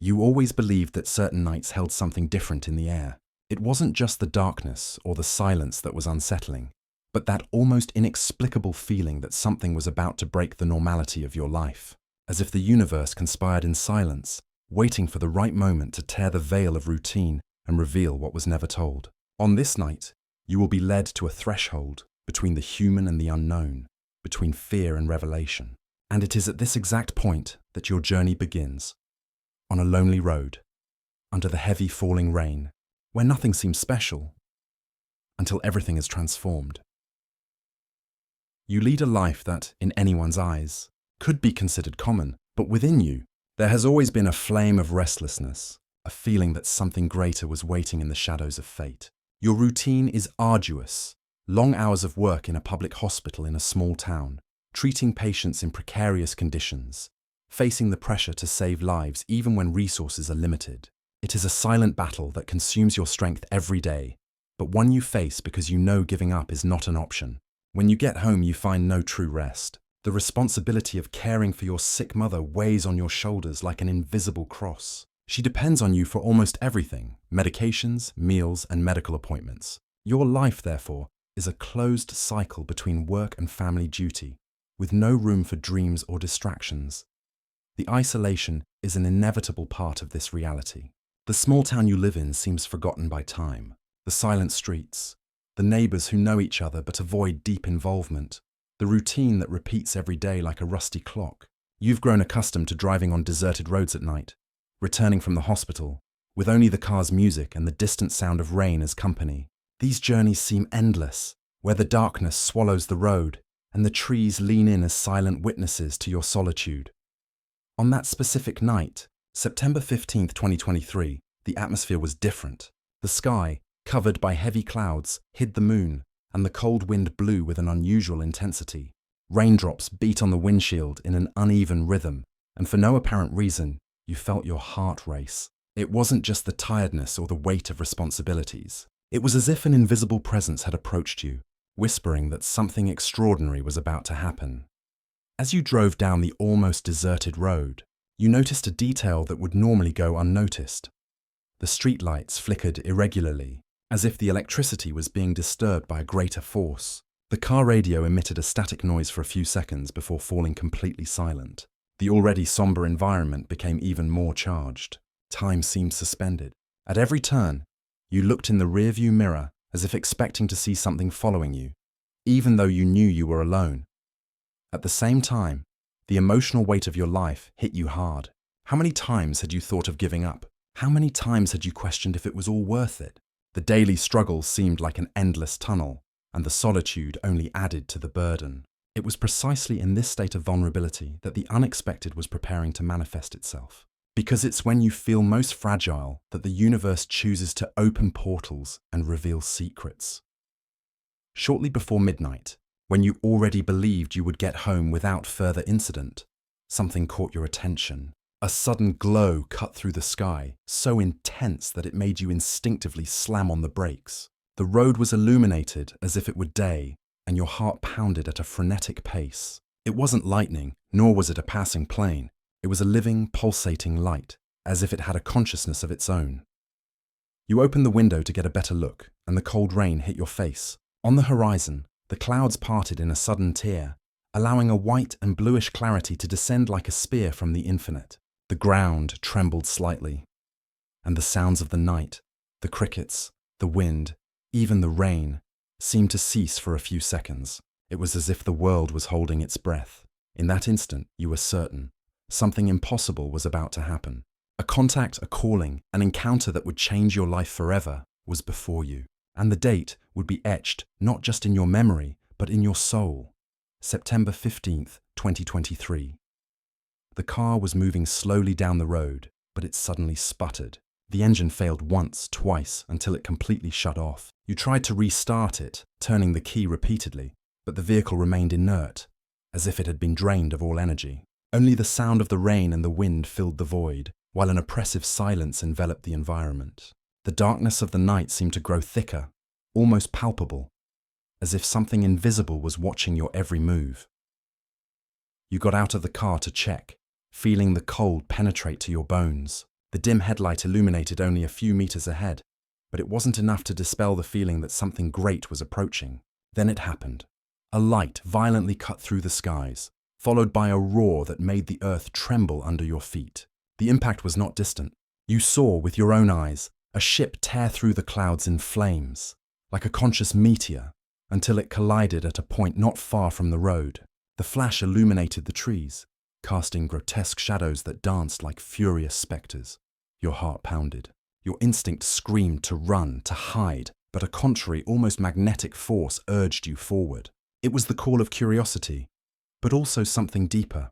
You always believed that certain nights held something different in the air. It wasn't just the darkness or the silence that was unsettling, but that almost inexplicable feeling that something was about to break the normality of your life, as if the universe conspired in silence, waiting for the right moment to tear the veil of routine and reveal what was never told. On this night, you will be led to a threshold between the human and the unknown, between fear and revelation. And it is at this exact point that your journey begins. On a lonely road, under the heavy falling rain, where nothing seems special, until everything is transformed. You lead a life that, in anyone's eyes, could be considered common, but within you, there has always been a flame of restlessness, a feeling that something greater was waiting in the shadows of fate. Your routine is arduous, long hours of work in a public hospital in a small town, treating patients in precarious conditions, facing the pressure to save lives even when resources are limited. It is a silent battle that consumes your strength every day, but one you face because you know giving up is not an option. When you get home, you find no true rest. The responsibility of caring for your sick mother weighs on your shoulders like an invisible cross. She depends on you for almost everything: medications, meals, and medical appointments. Your life, therefore, is a closed cycle between work and family duty, with no room for dreams or distractions. The isolation is an inevitable part of this reality. The small town you live in seems forgotten by time. The silent streets, the neighbors who know each other but avoid deep involvement, the routine that repeats every day like a rusty clock. You've grown accustomed to driving on deserted roads at night, returning from the hospital, with only the car's music and the distant sound of rain as company. These journeys seem endless, where the darkness swallows the road and the trees lean in as silent witnesses to your solitude. On that specific night, September 15th, 2023, the atmosphere was different. The sky, covered by heavy clouds, hid the moon, and the cold wind blew with an unusual intensity. Raindrops beat on the windshield in an uneven rhythm, and for no apparent reason, you felt your heart race. It wasn't just the tiredness or the weight of responsibilities. It was as if an invisible presence had approached you, whispering that something extraordinary was about to happen. As you drove down the almost deserted road, you noticed a detail that would normally go unnoticed. The streetlights flickered irregularly, as if the electricity was being disturbed by a greater force. The car radio emitted a static noise for a few seconds before falling completely silent. The already somber environment became even more charged. Time seemed suspended. At every turn, you looked in the rearview mirror as if expecting to see something following you, even though you knew you were alone. At the same time, the emotional weight of your life hit you hard. How many times had you thought of giving up? How many times had you questioned if it was all worth it? The daily struggle seemed like an endless tunnel, and the solitude only added to the burden. It was precisely in this state of vulnerability that the unexpected was preparing to manifest itself. Because it's when you feel most fragile that the universe chooses to open portals and reveal secrets. Shortly before midnight, when you already believed you would get home without further incident, something caught your attention. A sudden glow cut through the sky, so intense that it made you instinctively slam on the brakes. The road was illuminated as if it were day, and your heart pounded at a frenetic pace. It wasn't lightning, nor was it a passing plane. It was a living, pulsating light, as if it had a consciousness of its own. You opened the window to get a better look, and the cold rain hit your face. On the horizon, the clouds parted in a sudden tear, allowing a white and bluish clarity to descend like a spear from the infinite. The ground trembled slightly, and the sounds of the night, the crickets, the wind, even the rain, seemed to cease for a few seconds. It was as if the world was holding its breath. In that instant, you were certain something impossible was about to happen. A contact, a calling, an encounter that would change your life forever was before you. And the date would be etched not just in your memory, but in your soul. September 15th, 2023. The car was moving slowly down the road, but it suddenly sputtered. The engine failed once, twice, until it completely shut off. You tried to restart it, turning the key repeatedly, but the vehicle remained inert, as if it had been drained of all energy. Only the sound of the rain and the wind filled the void, while an oppressive silence enveloped the environment. The darkness of the night seemed to grow thicker, almost palpable, as if something invisible was watching your every move. You got out of the car to check, feeling the cold penetrate to your bones. The dim headlight illuminated only a few meters ahead, but it wasn't enough to dispel the feeling that something great was approaching. Then it happened. A light violently cut through the skies, followed by a roar that made the earth tremble under your feet. The impact was not distant. You saw, with your own eyes, a ship tear through the clouds in flames, like a conscious meteor, until it collided at a point not far from the road. The flash illuminated the trees, casting grotesque shadows that danced like furious specters. Your heart pounded. Your instinct screamed to run, to hide, but a contrary, almost magnetic force urged you forward. It was the call of curiosity, but also something deeper.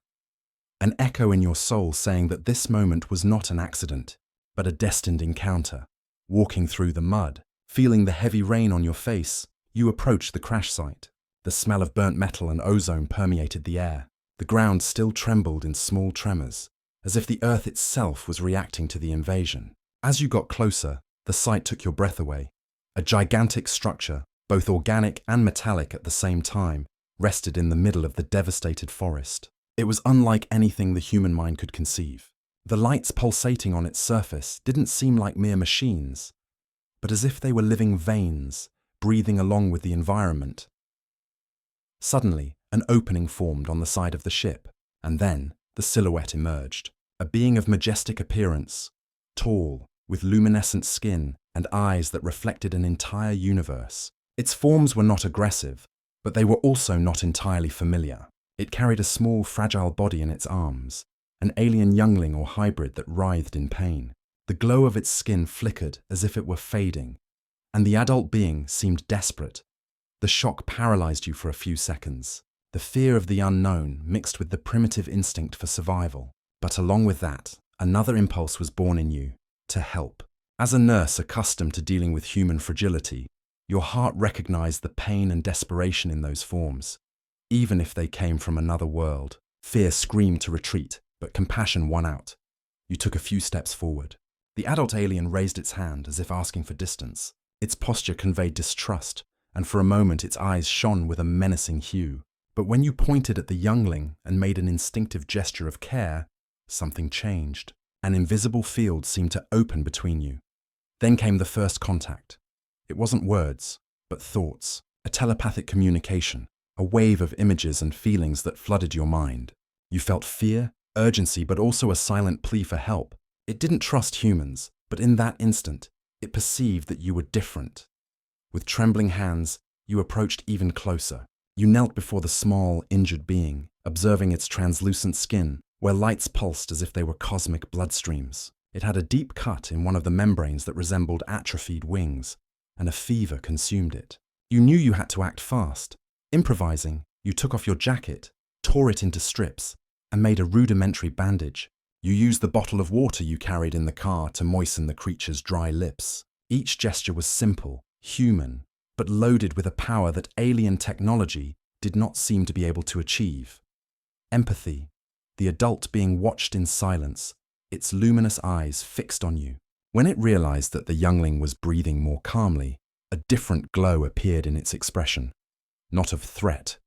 An echo in your soul saying that this moment was not an accident, but a destined encounter. Walking through the mud, feeling the heavy rain on your face, you approached the crash site. The smell of burnt metal and ozone permeated the air. The ground still trembled in small tremors, as if the earth itself was reacting to the invasion. As you got closer, the sight took your breath away. A gigantic structure, both organic and metallic at the same time, rested in the middle of the devastated forest. It was unlike anything the human mind could conceive. The lights pulsating on its surface didn't seem like mere machines, but as if they were living veins, breathing along with the environment. Suddenly, an opening formed on the side of the ship, and then the silhouette emerged. A being of majestic appearance, tall, with luminescent skin and eyes that reflected an entire universe. Its forms were not aggressive, but they were also not entirely familiar. It carried a small, fragile body in its arms, an alien youngling or hybrid that writhed in pain. The glow of its skin flickered as if it were fading, and the adult being seemed desperate. The shock paralyzed you for a few seconds. The fear of the unknown mixed with the primitive instinct for survival. But along with that, another impulse was born in you, to help. As a nurse accustomed to dealing with human fragility, your heart recognized the pain and desperation in those forms, even if they came from another world. Fear screamed to retreat, but compassion won out. You took a few steps forward. The adult alien raised its hand as if asking for distance. Its posture conveyed distrust, and for a moment its eyes shone with a menacing hue. But when you pointed at the youngling and made an instinctive gesture of care, something changed. An invisible field seemed to open between you. Then came the first contact. It wasn't words, but thoughts, a telepathic communication, a wave of images and feelings that flooded your mind. You felt fear, urgency, but also a silent plea for help. It didn't trust humans, but in that instant, it perceived that you were different. With trembling hands, you approached even closer. You knelt before the small, injured being, observing its translucent skin, where lights pulsed as if they were cosmic bloodstreams. It had a deep cut in one of the membranes that resembled atrophied wings, and a fever consumed it. You knew you had to act fast. Improvising, you took off your jacket, tore it into strips, and made a rudimentary bandage. You used the bottle of water you carried in the car to moisten the creature's dry lips. Each gesture was simple, human, but loaded with a power that alien technology did not seem to be able to achieve. Empathy, the adult being watched in silence, its luminous eyes fixed on you. When it realized that the youngling was breathing more calmly, a different glow appeared in its expression. Not of threat,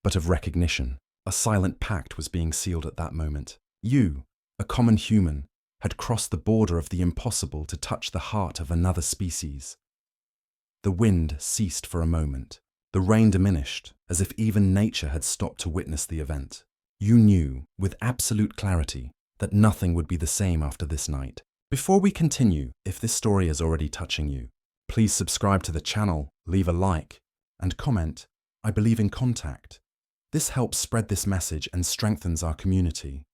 but of recognition. A silent pact was being sealed at that moment. You, a common human, had crossed the border of the impossible to touch the heart of another species. The wind ceased for a moment. The rain diminished, as if even nature had stopped to witness the event. You knew, with absolute clarity, that nothing would be the same after this night. Before we continue, if this story is already touching you, please subscribe to the channel, leave a like, and comment, "I believe in contact." This helps spread this message and strengthens our community.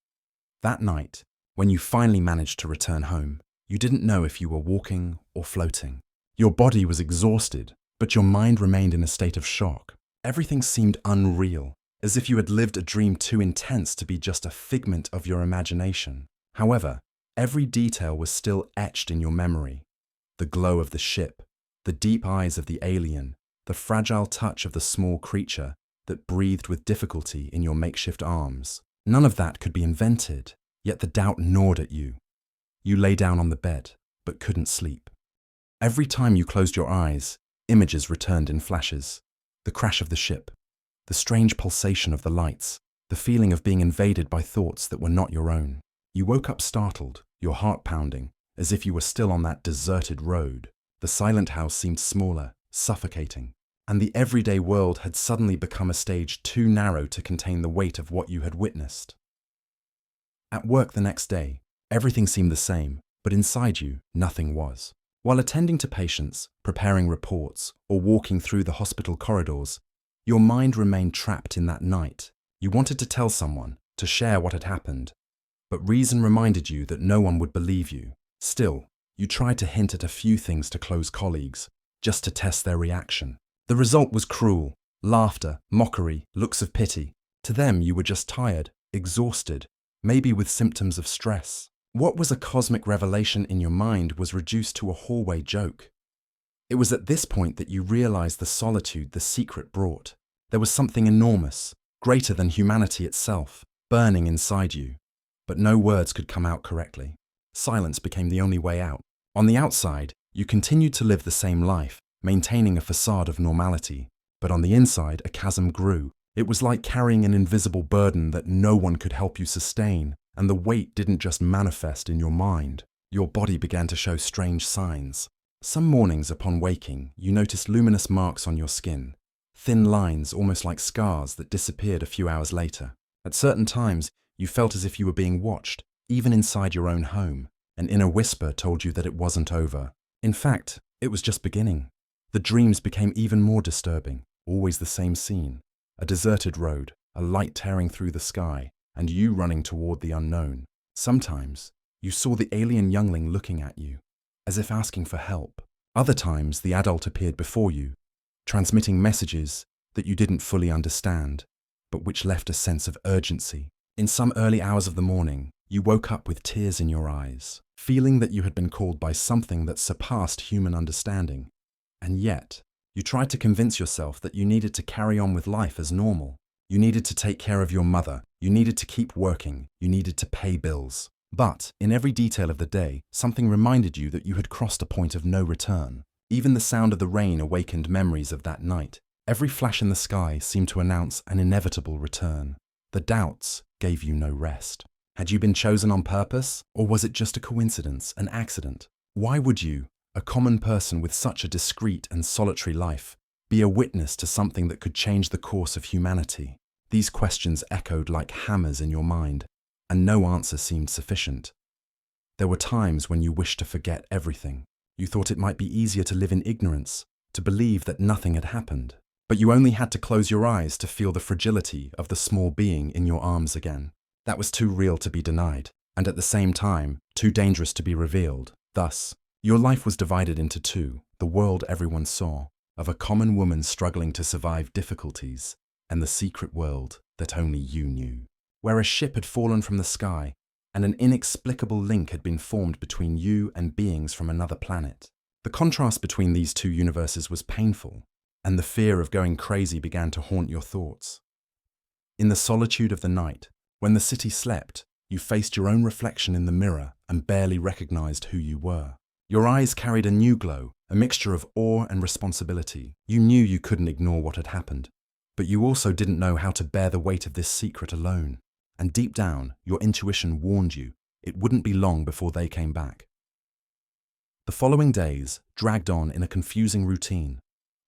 That night, when you finally managed to return home, you didn't know if you were walking or floating. Your body was exhausted, but your mind remained in a state of shock. Everything seemed unreal, as if you had lived a dream too intense to be just a figment of your imagination. However, every detail was still etched in your memory. The glow of the ship, the deep eyes of the alien, the fragile touch of the small creature that breathed with difficulty in your makeshift arms. None of that could be invented, yet the doubt gnawed at you. You lay down on the bed, but couldn't sleep. Every time you closed your eyes, images returned in flashes. The crash of the ship, the strange pulsation of the lights, the feeling of being invaded by thoughts that were not your own. You woke up startled, your heart pounding, as if you were still on that deserted road. The silent house seemed smaller, suffocating, and the everyday world had suddenly become a stage too narrow to contain the weight of what you had witnessed. At work the next day, everything seemed the same, but inside you, nothing was. While attending to patients, preparing reports, or walking through the hospital corridors, your mind remained trapped in that night. You wanted to tell someone, to share what had happened, but reason reminded you that no one would believe you. Still, you tried to hint at a few things to close colleagues, just to test their reaction. The result was cruel. Laughter, mockery, looks of pity. To them, you were just tired, exhausted, maybe with symptoms of stress. What was a cosmic revelation in your mind was reduced to a hallway joke. It was at this point that you realized the solitude the secret brought. There was something enormous, greater than humanity itself, burning inside you. But no words could come out correctly. Silence became the only way out. On the outside, you continued to live the same life, maintaining a facade of normality. But on the inside, a chasm grew. It was like carrying an invisible burden that no one could help you sustain. And the weight didn't just manifest in your mind. Your body began to show strange signs. Some mornings upon waking, you noticed luminous marks on your skin, thin lines almost like scars that disappeared a few hours later. At certain times, you felt as if you were being watched, even inside your own home. An inner whisper told you that it wasn't over. In fact, it was just beginning. The dreams became even more disturbing, always the same scene. A deserted road, a light tearing through the sky, and you running toward the unknown. Sometimes, you saw the alien youngling looking at you, as if asking for help. Other times, the adult appeared before you, transmitting messages that you didn't fully understand, but which left a sense of urgency. In some early hours of the morning, you woke up with tears in your eyes, feeling that you had been called by something that surpassed human understanding. And yet, you tried to convince yourself that you needed to carry on with life as normal. You needed to take care of your mother. You needed to keep working. You needed to pay bills. But, in every detail of the day, something reminded you that you had crossed a point of no return. Even the sound of the rain awakened memories of that night. Every flash in the sky seemed to announce an inevitable return. The doubts gave you no rest. Had you been chosen on purpose, or was it just a coincidence, an accident? Why would you, a common person with such a discreet and solitary life, be a witness to something that could change the course of humanity? These questions echoed like hammers in your mind, and no answer seemed sufficient. There were times when you wished to forget everything. You thought it might be easier to live in ignorance, to believe that nothing had happened. But you only had to close your eyes to feel the fragility of the small being in your arms again. That was too real to be denied, and at the same time, too dangerous to be revealed. Thus, your life was divided into two: the world everyone saw, of a common woman struggling to survive difficulties, and the secret world that only you knew, where a ship had fallen from the sky, and an inexplicable link had been formed between you and beings from another planet. The contrast between these two universes was painful, and the fear of going crazy began to haunt your thoughts. In the solitude of the night, when the city slept, you faced your own reflection in the mirror and barely recognized who you were. Your eyes carried a new glow, a mixture of awe and responsibility. You knew you couldn't ignore what had happened, but you also didn't know how to bear the weight of this secret alone. And deep down, your intuition warned you it wouldn't be long before they came back. The following days dragged on in a confusing routine,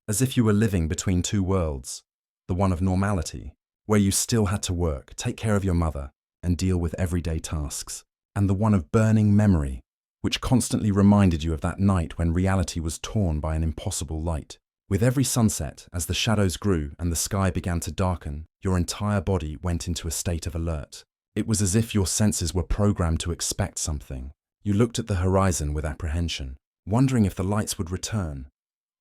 as if you were living between two worlds: the one of normality, where you still had to work, take care of your mother, and deal with everyday tasks, and the one of burning memory, which constantly reminded you of that night when reality was torn by an impossible light. With every sunset, as the shadows grew and the sky began to darken, your entire body went into a state of alert. It was as if your senses were programmed to expect something. You looked at the horizon with apprehension, wondering if the lights would return.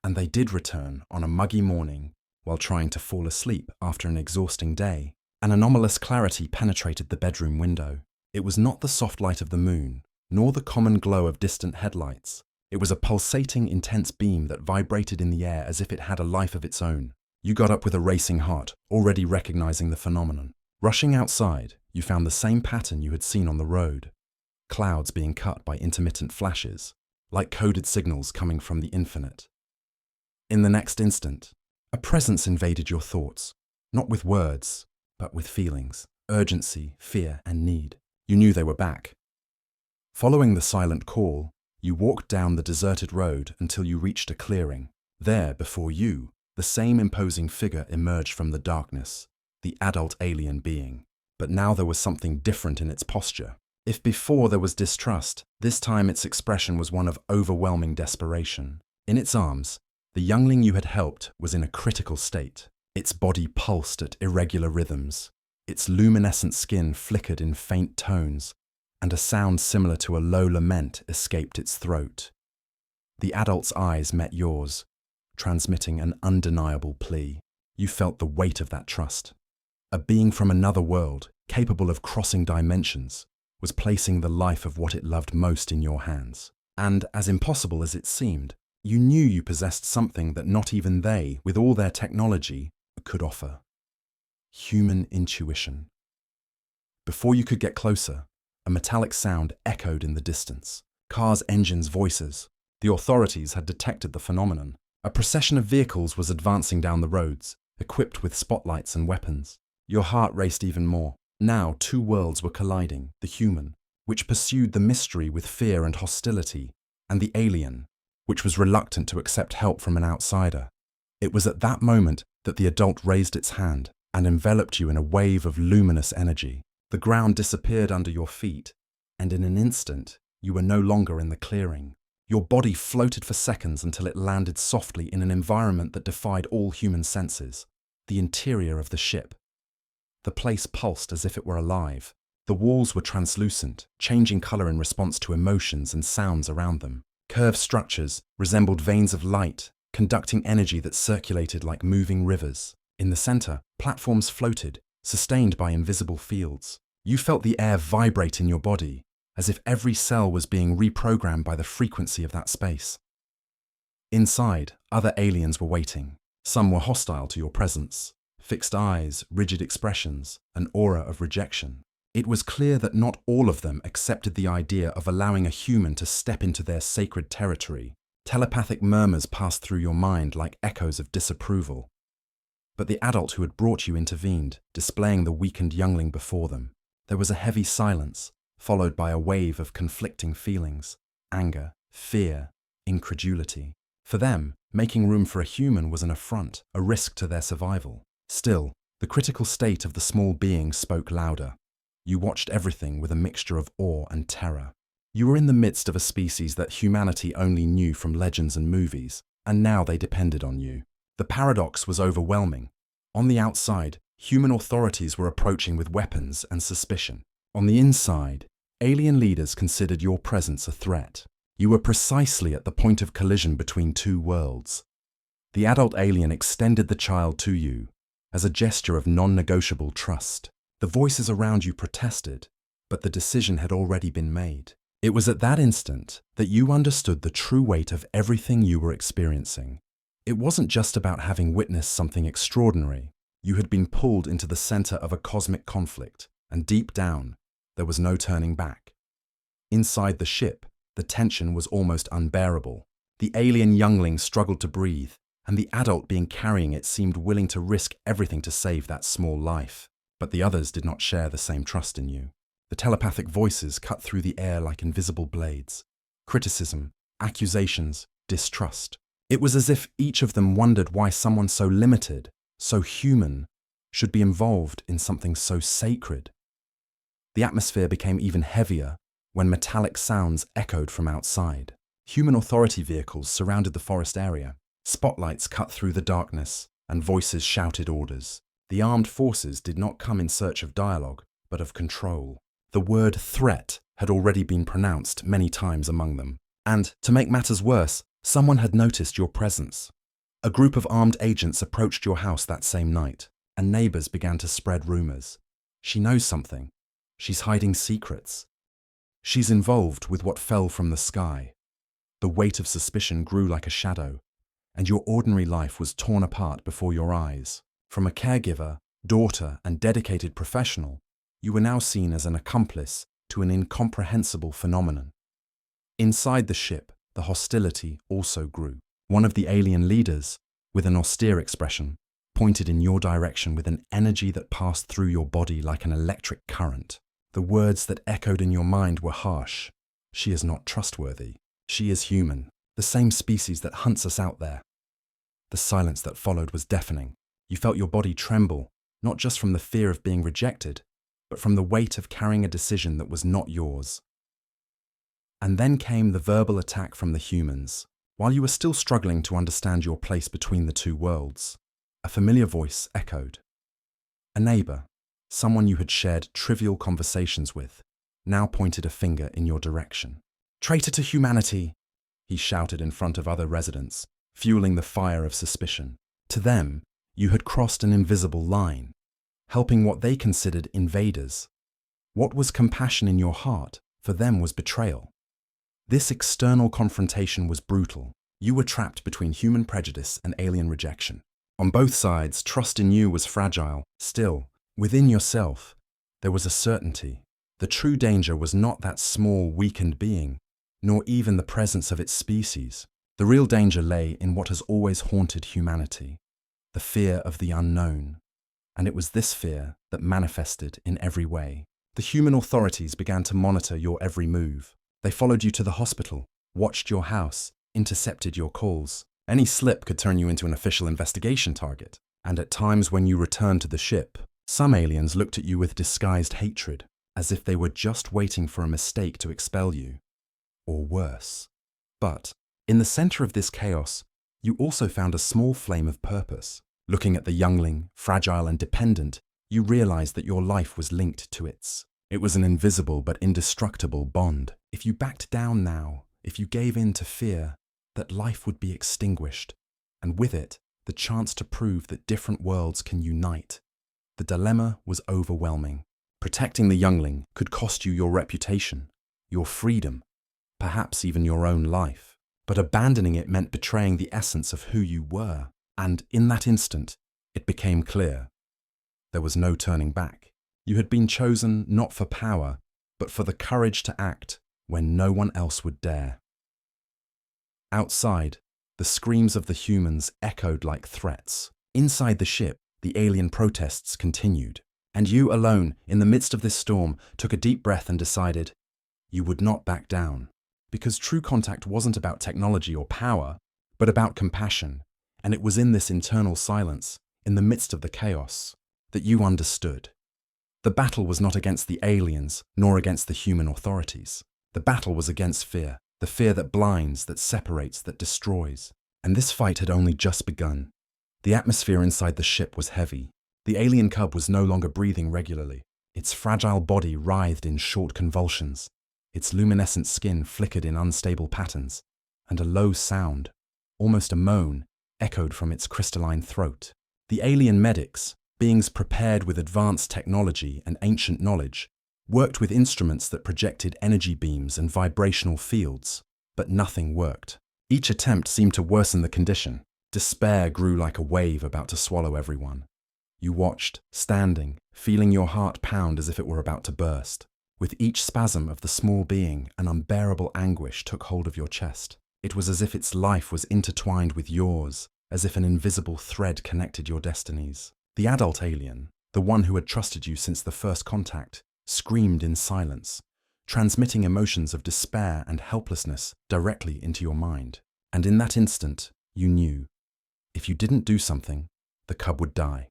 And they did return on a muggy morning, while trying to fall asleep after an exhausting day. An anomalous clarity penetrated the bedroom window. It was not the soft light of the moon, nor the common glow of distant headlights. It was a pulsating, intense beam that vibrated in the air as if it had a life of its own. You got up with a racing heart, already recognizing the phenomenon. Rushing outside, you found the same pattern you had seen on the road. Clouds being cut by intermittent flashes, like coded signals coming from the infinite. In the next instant, a presence invaded your thoughts, not with words, but with feelings, urgency, fear, and need. You knew they were back. Following the silent call, you walked down the deserted road until you reached a clearing. There, before you, the same imposing figure emerged from the darkness, the adult alien being. But now there was something different in its posture. If before there was distrust, this time its expression was one of overwhelming desperation. In its arms, the youngling you had helped was in a critical state. Its body pulsed at irregular rhythms. Its luminescent skin flickered in faint tones, and a sound similar to a low lament escaped its throat. The adult's eyes met yours, transmitting an undeniable plea. You felt the weight of that trust. A being from another world, capable of crossing dimensions, was placing the life of what it loved most in your hands. And, as impossible as it seemed, you knew you possessed something that not even they, with all their technology, could offer. Human intuition. Before you could get closer, a metallic sound echoed in the distance. Cars' engines' voices. The authorities had detected the phenomenon. A procession of vehicles was advancing down the roads, equipped with spotlights and weapons. Your heart raced even more. Now 2 worlds were colliding, the human, which pursued the mystery with fear and hostility, and the alien, which was reluctant to accept help from an outsider. It was at that moment that the adult raised its hand and enveloped you in a wave of luminous energy. The ground disappeared under your feet, and in an instant, you were no longer in the clearing. Your body floated for seconds until it landed softly in an environment that defied all human senses, the interior of the ship. The place pulsed as if it were alive. The walls were translucent, changing color in response to emotions and sounds around them. Curved structures resembled veins of light, conducting energy that circulated like moving rivers. In the center, platforms floated, sustained by invisible fields. You felt the air vibrate in your body, as if every cell was being reprogrammed by the frequency of that space. Inside, other aliens were waiting. Some were hostile to your presence. Fixed eyes, rigid expressions, an aura of rejection. It was clear that not all of them accepted the idea of allowing a human to step into their sacred territory. Telepathic murmurs passed through your mind like echoes of disapproval. But the adult who had brought you intervened, displaying the weakened youngling before them. There was a heavy silence, followed by a wave of conflicting feelings: anger, fear, incredulity. For them, making room for a human was an affront, a risk to their survival. Still, the critical state of the small being spoke louder. You watched everything with a mixture of awe and terror. You were in the midst of a species that humanity only knew from legends and movies, and now they depended on you. The paradox was overwhelming. On the outside, human authorities were approaching with weapons and suspicion. On the inside, alien leaders considered your presence a threat. You were precisely at the point of collision between 2 worlds. The adult alien extended the child to you as a gesture of non-negotiable trust. The voices around you protested, but the decision had already been made. It was at that instant that you understood the true weight of everything you were experiencing. It wasn't just about having witnessed something extraordinary. You had been pulled into the center of a cosmic conflict, and deep down, there was no turning back. Inside the ship, the tension was almost unbearable. The alien youngling struggled to breathe, and the adult being carrying it seemed willing to risk everything to save that small life. But the others did not share the same trust in you. The telepathic voices cut through the air like invisible blades. Criticism, accusations, distrust. It was as if each of them wondered why someone so limited, so human, should be involved in something so sacred. The atmosphere became even heavier when metallic sounds echoed from outside. Human authority vehicles surrounded the forest area. Spotlights cut through the darkness, and voices shouted orders. The armed forces did not come in search of dialogue, but of control. The word threat had already been pronounced many times among them. And, to make matters worse, someone had noticed your presence. A group of armed agents approached your house that same night, and neighbors began to spread rumors. She knows something. She's hiding secrets. She's involved with what fell from the sky. The weight of suspicion grew like a shadow, and your ordinary life was torn apart before your eyes. From a caregiver, daughter, and dedicated professional, you were now seen as an accomplice to an incomprehensible phenomenon. Inside the ship, the hostility also grew. One of the alien leaders, with an austere expression, pointed in your direction with an energy that passed through your body like an electric current. The words that echoed in your mind were harsh. She is not trustworthy. She is human, the same species that hunts us out there. The silence that followed was deafening. You felt your body tremble, not just from the fear of being rejected, but from the weight of carrying a decision that was not yours. And then came the verbal attack from the humans. While you were still struggling to understand your place between the two worlds, a familiar voice echoed. A neighbor, someone you had shared trivial conversations with, now pointed a finger in your direction. "Traitor to humanity!" he shouted in front of other residents, fueling the fire of suspicion. To them, you had crossed an invisible line, helping what they considered invaders. What was compassion in your heart, for them was betrayal. This external confrontation was brutal. You were trapped between human prejudice and alien rejection. On both sides, trust in you was fragile. Still, within yourself, there was a certainty. The true danger was not that small, weakened being, nor even the presence of its species. The real danger lay in what has always haunted humanity, the fear of the unknown. And it was this fear that manifested in every way. The human authorities began to monitor your every move. They followed you to the hospital, watched your house, intercepted your calls. Any slip could turn you into an official investigation target. And at times when you returned to the ship, some aliens looked at you with disguised hatred, as if they were just waiting for a mistake to expel you. Or worse. But, in the center of this chaos, you also found a small flame of purpose. Looking at the youngling, fragile and dependent, you realized that your life was linked to its. It was an invisible but indestructible bond. If you backed down now, if you gave in to fear, that life would be extinguished, and with it, the chance to prove that different worlds can unite. The dilemma was overwhelming. Protecting the youngling could cost you your reputation, your freedom, perhaps even your own life. But abandoning it meant betraying the essence of who you were. And in that instant, it became clear. There was no turning back. You had been chosen not for power, but for the courage to act when no one else would dare. Outside, the screams of the humans echoed like threats. Inside the ship, the alien protests continued. And you alone, in the midst of this storm, took a deep breath and decided you would not back down. Because true contact wasn't about technology or power, but about compassion. And it was in this internal silence, in the midst of the chaos, that you understood. The battle was not against the aliens, nor against the human authorities. The battle was against fear, the fear that blinds, that separates, that destroys. And this fight had only just begun. The atmosphere inside the ship was heavy. The alien cub was no longer breathing regularly. Its fragile body writhed in short convulsions. Its luminescent skin flickered in unstable patterns, and a low sound, almost a moan, echoed from its crystalline throat. The alien medics, beings prepared with advanced technology and ancient knowledge, worked with instruments that projected energy beams and vibrational fields, but nothing worked. Each attempt seemed to worsen the condition. Despair grew like a wave about to swallow everyone. You watched, standing, feeling your heart pound as if it were about to burst. With each spasm of the small being, an unbearable anguish took hold of your chest. It was as if its life was intertwined with yours, as if an invisible thread connected your destinies. The adult alien, the one who had trusted you since the first contact, screamed in silence, transmitting emotions of despair and helplessness directly into your mind. And in that instant, you knew. If you didn't do something, the cub would die.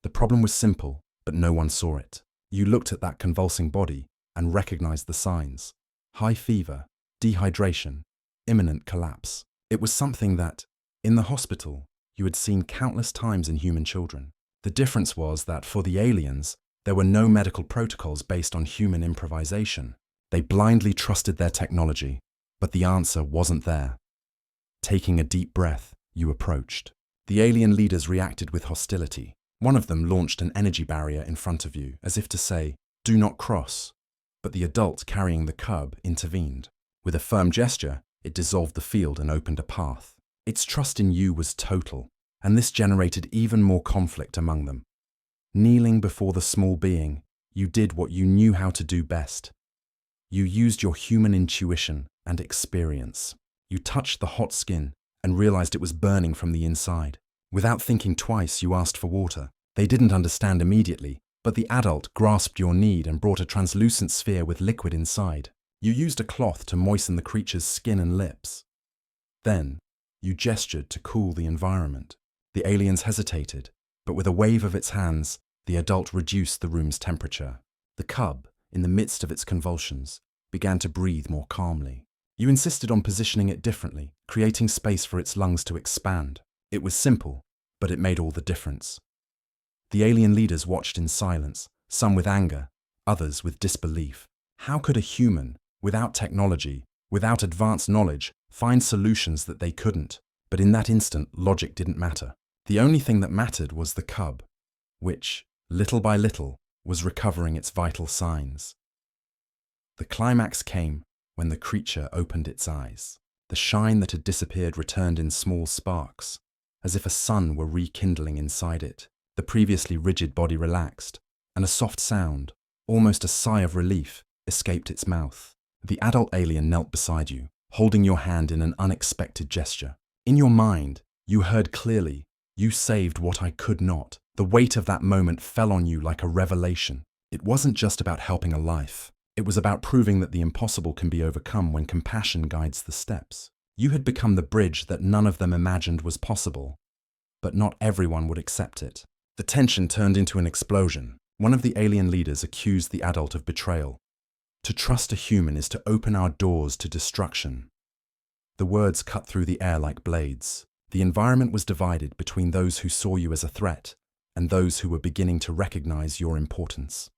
The problem was simple, but no one saw it. You looked at that convulsing body and recognized the signs. High fever, dehydration, imminent collapse. It was something that, in the hospital, you had seen countless times in human children. The difference was that for the aliens, there were no medical protocols based on human improvisation. They blindly trusted their technology, but the answer wasn't there. Taking a deep breath, you approached. The alien leaders reacted with hostility. One of them launched an energy barrier in front of you, as if to say, "Do not cross." But the adult carrying the cub intervened. With a firm gesture, it dissolved the field and opened a path. Its trust in you was total, and this generated even more conflict among them. Kneeling before the small being, you did what you knew how to do best. You used your human intuition and experience. You touched the hot skin and realized it was burning from the inside. Without thinking twice, you asked for water. They didn't understand immediately, but the adult grasped your need and brought a translucent sphere with liquid inside. You used a cloth to moisten the creature's skin and lips. Then, you gestured to cool the environment. The aliens hesitated, but with a wave of its hands, the adult reduced the room's temperature. The cub, in the midst of its convulsions, began to breathe more calmly. You insisted on positioning it differently, creating space for its lungs to expand. It was simple, but it made all the difference. The alien leaders watched in silence, some with anger, others with disbelief. How could a human, without technology, without advanced knowledge, find solutions that they couldn't? But in that instant, logic didn't matter. The only thing that mattered was the cub, which, little by little, was recovering its vital signs. The climax came when the creature opened its eyes. The shine that had disappeared returned in small sparks, as if a sun were rekindling inside it. The previously rigid body relaxed, and a soft sound, almost a sigh of relief, escaped its mouth. The adult alien knelt beside you, holding your hand in an unexpected gesture. In your mind, you heard clearly, "You saved what I could not." The weight of that moment fell on you like a revelation. It wasn't just about helping a life. It was about proving that the impossible can be overcome when compassion guides the steps. You had become the bridge that none of them imagined was possible, but not everyone would accept it. The tension turned into an explosion. One of the alien leaders accused the adult of betrayal. "To trust a human is to open our doors to destruction." The words cut through the air like blades. The environment was divided between those who saw you as a threat and those who were beginning to recognize your importance.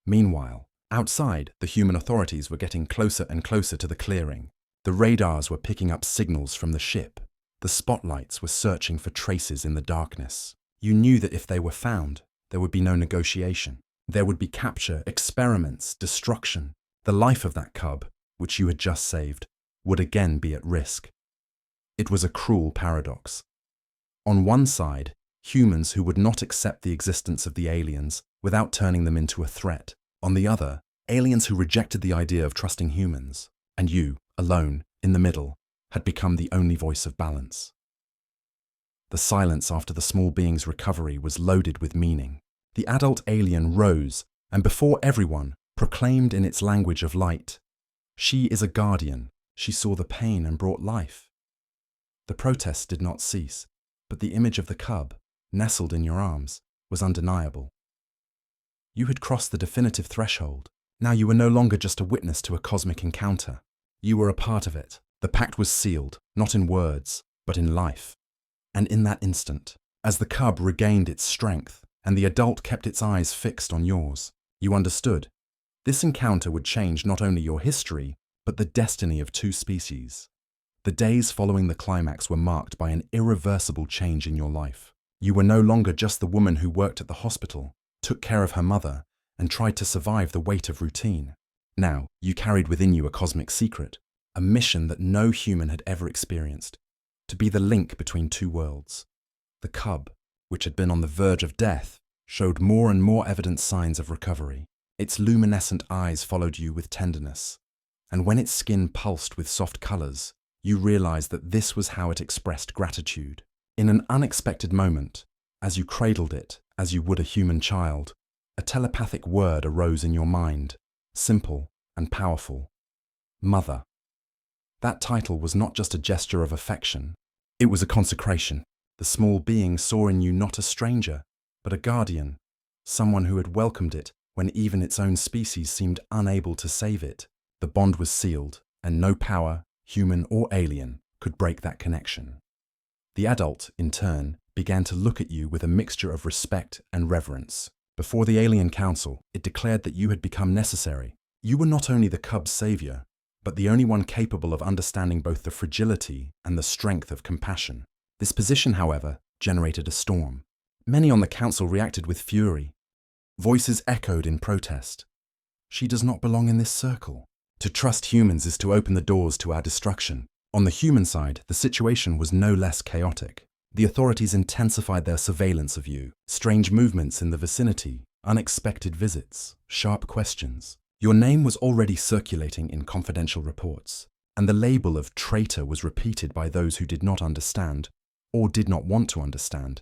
Meanwhile, outside, the human authorities were getting closer and closer to the clearing. The radars were picking up signals from the ship. The spotlights were searching for traces in the darkness. You knew that if they were found, there would be no negotiation. There would be capture, experiments, destruction. The life of that cub, which you had just saved, would again be at risk. It was a cruel paradox. On one side, humans who would not accept the existence of the aliens without turning them into a threat. On the other, aliens who rejected the idea of trusting humans. And you, alone, in the middle, had become the only voice of balance. The silence after the small being's recovery was loaded with meaning. The adult alien rose and before everyone proclaimed in its language of light, "She is a guardian. She saw the pain and brought life." The protests did not cease, but the image of the cub, nestled in your arms, was undeniable. You had crossed the definitive threshold. Now you were no longer just a witness to a cosmic encounter. You were a part of it. The pact was sealed, not in words, but in life. And in that instant, as the cub regained its strength and the adult kept its eyes fixed on yours, you understood. This encounter would change not only your history, but the destiny of two species. The days following the climax were marked by an irreversible change in your life. You were no longer just the woman who worked at the hospital, took care of her mother, and tried to survive the weight of routine. Now, you carried within you a cosmic secret, a mission that no human had ever experienced, to be the link between two worlds. The cub, which had been on the verge of death, showed more and more evident signs of recovery. Its luminescent eyes followed you with tenderness, and when its skin pulsed with soft colors, you realized that this was how it expressed gratitude. In an unexpected moment, as you cradled it as you would a human child, a telepathic word arose in your mind, simple and powerful: Mother. That title was not just a gesture of affection, it was a consecration. The small being saw in you not a stranger, but a guardian, someone who had welcomed it when even its own species seemed unable to save it. The bond was sealed, and no power, human or alien, could break that connection. The adult, in turn, began to look at you with a mixture of respect and reverence. Before the alien council, it declared that you had become necessary. You were not only the cub's savior, but the only one capable of understanding both the fragility and the strength of compassion. This position, however, generated a storm. Many on the council reacted with fury. Voices echoed in protest. "She does not belong in this circle. To trust humans is to open the doors to our destruction." On the human side, the situation was no less chaotic. The authorities intensified their surveillance of you. Strange movements in the vicinity, unexpected visits, sharp questions. Your name was already circulating in confidential reports, and the label of traitor was repeated by those who did not understand, or did not want to understand,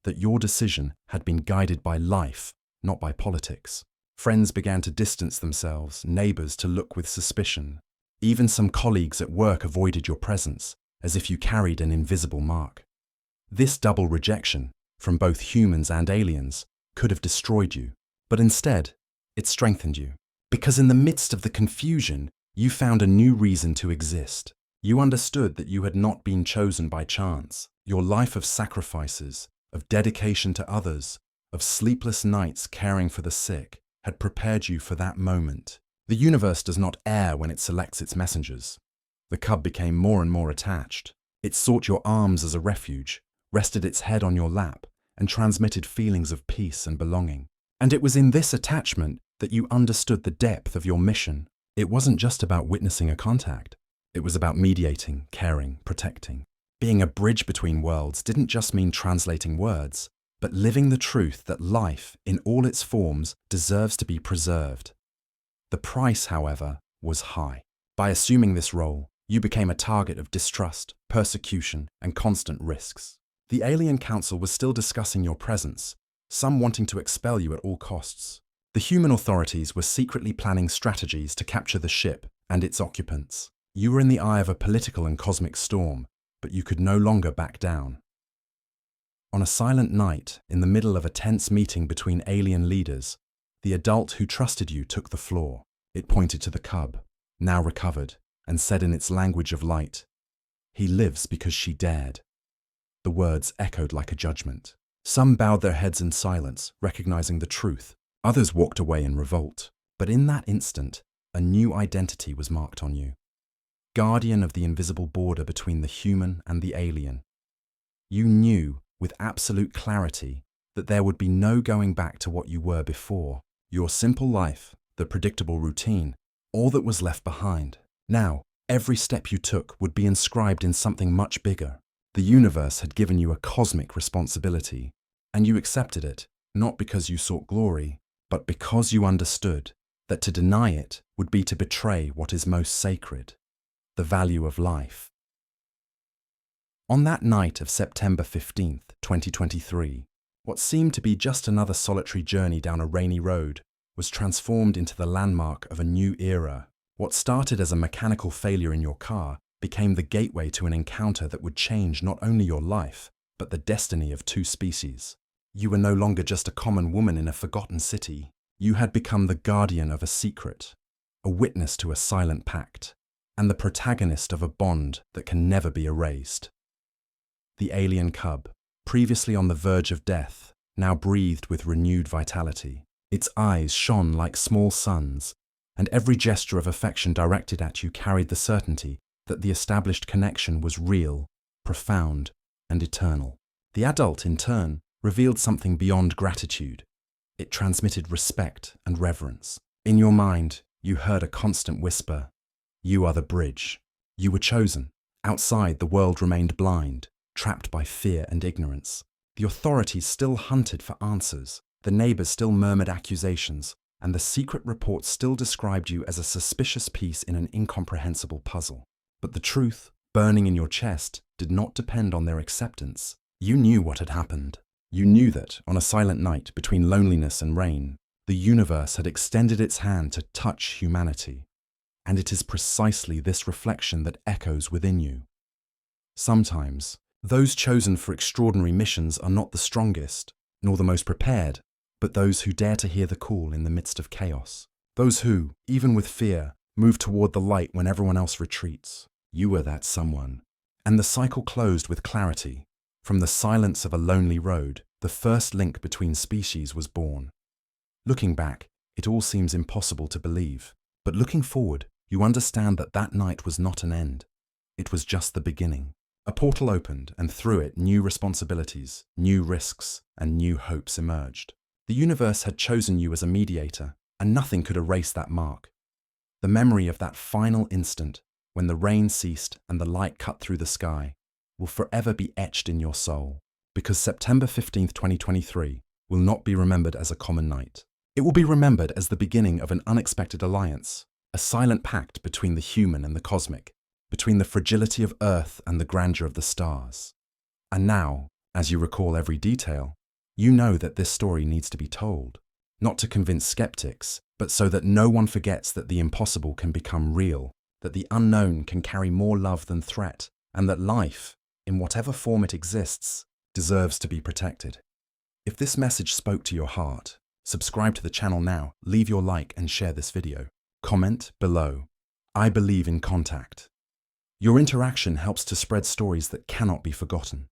that your decision had been guided by life, not by politics. Friends began to distance themselves, neighbors to look with suspicion. Even some colleagues at work avoided your presence, as if you carried an invisible mark. This double rejection, from both humans and aliens, could have destroyed you, but instead, it strengthened you. Because in the midst of the confusion, you found a new reason to exist. You understood that you had not been chosen by chance. Your life of sacrifices, of dedication to others, of sleepless nights caring for the sick, had prepared you for that moment. The universe does not err when it selects its messengers. The cub became more and more attached. It sought your arms as a refuge, rested its head on your lap, and transmitted feelings of peace and belonging. And it was in this attachment that you understood the depth of your mission. It wasn't just about witnessing a contact. It was about mediating, caring, protecting. Being a bridge between worlds didn't just mean translating words, but living the truth that life, in all its forms, deserves to be preserved. The price, however, was high. By assuming this role, you became a target of distrust, persecution, and constant risks. The Alien Council was still discussing your presence, some wanting to expel you at all costs. The human authorities were secretly planning strategies to capture the ship and its occupants. You were in the eye of a political and cosmic storm, but you could no longer back down. On a silent night, in the middle of a tense meeting between alien leaders, the adult who trusted you took the floor. It pointed to the cub, now recovered, and said in its language of light, "He lives because she dared." The words echoed like a judgment. Some bowed their heads in silence, recognizing the truth. Others walked away in revolt. But in that instant, a new identity was marked on you. Guardian of the invisible border between the human and the alien. You knew, with absolute clarity, that there would be no going back to what you were before. Your simple life, the predictable routine, all that was left behind. Now, every step you took would be inscribed in something much bigger. The universe had given you a cosmic responsibility, and you accepted it, not because you sought glory, but because you understood that to deny it would be to betray what is most sacred, the value of life. On that night of September 15th, 2023, what seemed to be just another solitary journey down a rainy road was transformed into the landmark of a new era. What started as a mechanical failure in your car became the gateway to an encounter that would change not only your life, but the destiny of two species. You were no longer just a common woman in a forgotten city. You had become the guardian of a secret, a witness to a silent pact, and the protagonist of a bond that can never be erased. The alien cub, previously on the verge of death, now breathed with renewed vitality. Its eyes shone like small suns, and every gesture of affection directed at you carried the certainty that the established connection was real, profound, and eternal. The adult, in turn, revealed something beyond gratitude. It transmitted respect and reverence. In your mind, you heard a constant whisper, "You are the bridge." You were chosen. Outside, the world remained blind, trapped by fear and ignorance. The authorities still hunted for answers. The neighbors still murmured accusations, and the secret reports still described you as a suspicious piece in an incomprehensible puzzle. But the truth, burning in your chest, did not depend on their acceptance. You knew what had happened. You knew that, on a silent night between loneliness and rain, the universe had extended its hand to touch humanity. And it is precisely this reflection that echoes within you. Sometimes, those chosen for extraordinary missions are not the strongest, nor the most prepared, but those who dare to hear the call in the midst of chaos. Those who, even with fear, move toward the light when everyone else retreats. You were that someone. And the cycle closed with clarity. From the silence of a lonely road, the first link between species was born. Looking back, it all seems impossible to believe. But looking forward, you understand that that night was not an end. It was just the beginning. A portal opened, and through it, new responsibilities, new risks, and new hopes emerged. The universe had chosen you as a mediator, and nothing could erase that mark. The memory of that final instant, when the rain ceased and the light cut through the sky, will forever be etched in your soul, because September 15th, 2023 will not be remembered as a common night. It will be remembered as the beginning of an unexpected alliance, a silent pact between the human and the cosmic, between the fragility of Earth and the grandeur of the stars. And now, as you recall every detail, you know that this story needs to be told. not to convince skeptics, but so that no one forgets that the impossible can become real, that the unknown can carry more love than threat, and that life, in whatever form it exists, deserves to be protected. If this message spoke to your heart, subscribe to the channel now, leave your like and share this video. Comment below. I believe in contact. Your interaction helps to spread stories that cannot be forgotten.